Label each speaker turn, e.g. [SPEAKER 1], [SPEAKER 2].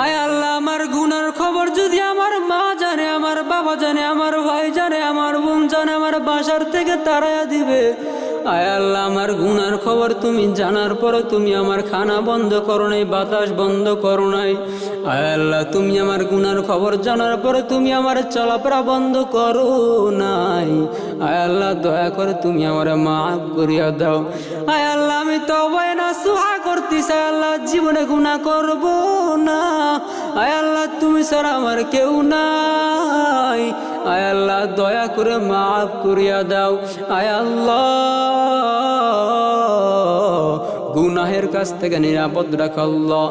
[SPEAKER 1] আয় আল্লাহ, আমার গুনার খবর যদি আমার মা জানে, আমার বাবা জানে, আমার ভাই জানে, আমার বোন জানে, আমার বাসার থেকে তাড়াইয়া দিবে। আয় আল্লাহ, আমার গুনার খবর তুমি জানার পরে তুমি আমার খানা বন্ধ করো নাই, বাতাস বন্ধ করো নাই। আয় আল্লাহ, তুমি আমার গুনার খবর জানার পরে তুমি আমার চলাফেরা বন্ধ করো নাই। আয় আল্লাহ, দয়া করে তুমি আমার মাফ করিয়া দাও। আয় আল্লাহ, আমি তওবা নাসুহা করতেছি। আয় আল্লাহ, জীবনে গুনাহ করব না। আয় আল্লাহ, তুমি ছাড়া আমার কেউ নাই। আয় আল্লাহ, দয়া করে মাফ করিয়া দাও। আয় আল্লাহ, গুনাহের কাছ থেকে নিরাপদ রাখ আল্লাহ।